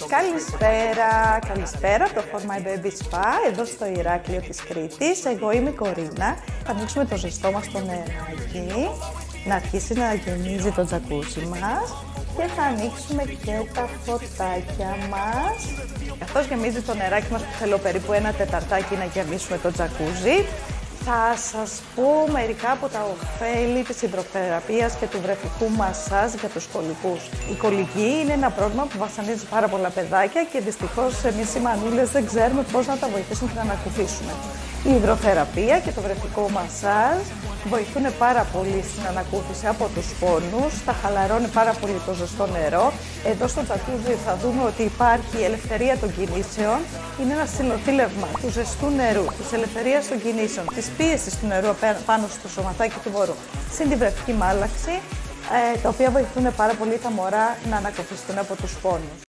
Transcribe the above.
Καλησπέρα, καλησπέρα από το For My Baby Spa, εδώ στο Ηράκλειο της Κρήτης. Εγώ είμαι η Κορίνα. Θα ανοίξουμε το ζεστό μας το νεράκι, να αρχίσει να γεμίζει το τζακούζι μας και θα ανοίξουμε και τα φωτάκια μας. Καθώς γεμίζει το νεράκι μας, που θέλω περίπου ένα τεταρτάκι να γεμίσουμε το τζακούζι, θα σας πω μερικά από τα ωφέλη της υδροθεραπείας και του βρεφικού μασάζ για τους κολικούς. Η κολική είναι ένα πρόβλημα που βασανίζει πάρα πολλά παιδάκια και δυστυχώς εμείς οι μανούλες δεν ξέρουμε πώς να τα βοηθήσουμε και να ανακουφίσουμε. Η υδροθεραπεία και το βρεφικό μασάζ βοηθούν πάρα πολύ στην ανακούφιση από τους πόνους, θα χαλαρώνει πάρα πολύ το ζεστό νερό. Εδώ στο τζακούζι θα δούμε ότι υπάρχει η ελευθερία των κινήσεων. Είναι ένα συνοθήλευμα του ζεστού νερού, της ελευθερίας των κινήσεων, της πίεσης του νερού πάνω στο σωματάκι του μωρού, συν τη βρεφική μάλαξη, τα οποία βοηθούν πάρα πολύ τα μωρά να ανακουφιστούν από τους πόνους.